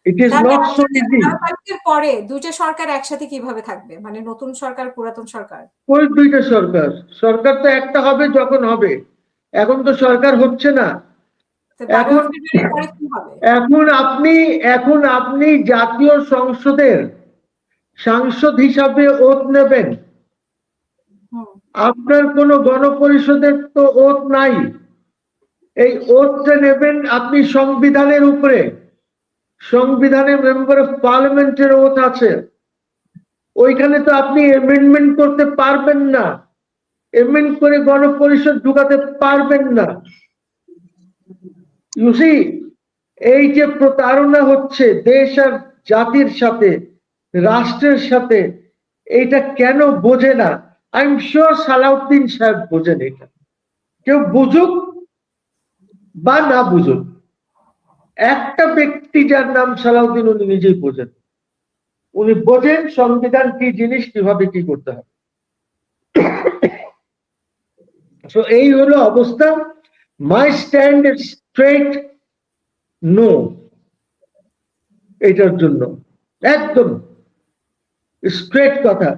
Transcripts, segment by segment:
It is not so easy. পরে দুইটা সরকার একসাথে কিভাবে থাকবে, মানে নতুন সরকার পুরাতন সরকার? ওই দুইটা সরকার, সরকার তো একটা হবে যখন হবে, এখন তো সরকার হচ্ছে না। এখন আপনি জাতীয় সংসদের সাংসদ হিসাবে ওত নেবেন, আপনার কোনো গণপরিষদের তো ওত নাই। এই ওতটা নেবেন আপনি সংবিধানের উপরে, সংবিধানের মেম্বার অফ পার্লামেন্টের ওত আছে, ওইখানে তো আপনি এমেন্ডমেন্ট করতে পারবেন না, এমেন্ড করে গণপরিষদ ঢুকাতে পারবেন না। ইউসি, এই যে প্রতারণা হচ্ছে দেশ আর জাতির সাথে, রাষ্ট্রের সাথে, এইটা কেন বোঝে না? আই এম শিওর সালাউদ্দিন সাহেব বোঝেন এটা, কেউ বুঝুক বা না বুঝুক, একটা ব্যক্তি যার নাম সালাউদ্দিন উনি নিজেই বোঝেন, উনি বোঝেন সংবিধান কি জিনিস, কিভাবে কি করতে হবে। তো এই হলো অবস্থা। মাই স্ট্যান্ড ইজ স্ট্রেট নো এটার জন্য, একদম স্ট্রেট কথা,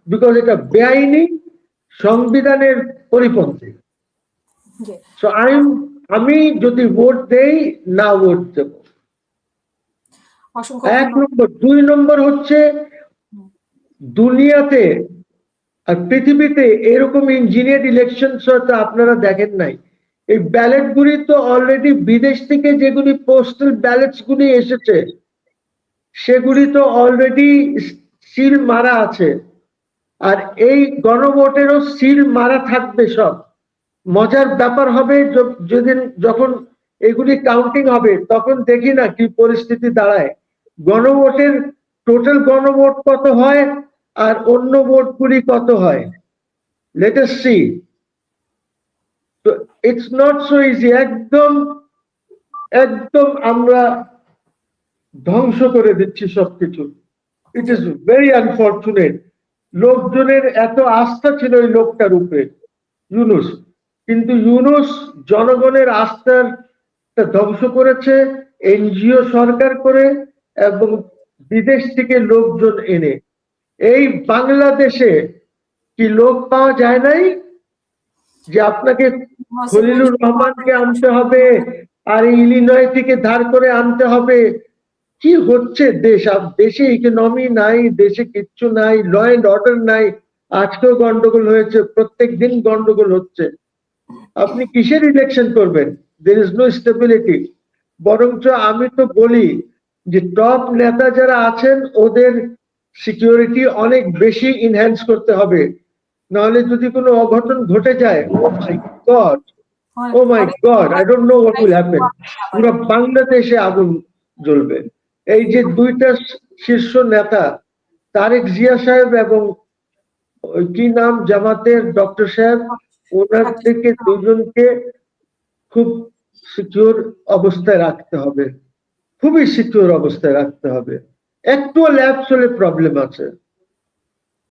বিকজ এটা বেআইনি, সংবিধানের পরিপন্থী। সো আমি যদি ভোট দেই, না ভোট দেব, এক নম্বর। দুই নম্বর হচ্ছে দুনিয়াতে আর পৃথিবীতে এরকম ইঞ্জিনিয়ার ইলেকশন হয়তো আপনারা দেখেন নাই। এই ব্যালট গুলি তো অলরেডি বিদেশ থেকে যেগুলি পোস্টাল ব্যালটস গুলি এসেছে, সেগুলি তো অলরেডি সিল মারা আছে, আর এই গণভোটেরও সিল মারা থাকবে সব। মজার ব্যাপার হবে যেদিন যখন এগুলি কাউন্টিং হবে, তখন দেখি না কি পরিস্থিতি দাঁড়ায়, গণভোটের টোটাল গণভোট কত হয় আর অন্য ভোটগুলি কত হয়। Let us see. তো ইটস নট সো ইজি, একদম একদম আমরা ধ্বংস করে দিচ্ছি সবকিছু। It is very unfortunate. লোকজনের এত আস্থা ছিল এই লোকটার উপরে, ইউনূস, কিন্তু ইউনূস জনগণের আস্থার ধ্বংস করেছে এনজিও সরকার করে এবং বিদেশ থেকে লোকজন এনে। এই বাংলাদেশে কি লোক পাওয়া যায় নাই যে আপনাকে খলিলুর রহমানকে আনতে হবে আর ইলিনয় থেকে ধার করে আনতে হবে? কি হচ্ছে দেশে ইকোনমি নাই, দেশে কিচ্ছু নাই, ল এন্ড অর্ডার নাই। আজকেও গন্ডগোল হয়েছে, প্রত্যেক দিন গন্ডগোল হচ্ছে। আপনি কিসের ইলেকশন করবেন? There is no stability. বরঞ্চ আমি তো বলি যে টপ নেতা যারা আছেন ওদের সিকিউরিটি অনেক বেশি ইনহ্যান্স করতে হবে, নাহলে যদি কোনো অঘটন ঘটে যায়, oh my god, I don't know what will happen. পুরো বাংলাদেশে আগুন জ্বলবে। এই যে দুইটা শীর্ষ নেতা, তারেক জিয়া সাহেব এবং কি নাম জামাতের ডক্টর সাহেব, ওনার থেকে দুজনকে খুব সিকিউর অবস্থায় রাখতে হবে, খুবই সিকিউর অবস্থায় রাখতে হবে। একটু ল্যাপস হলে প্রবলেম আছে।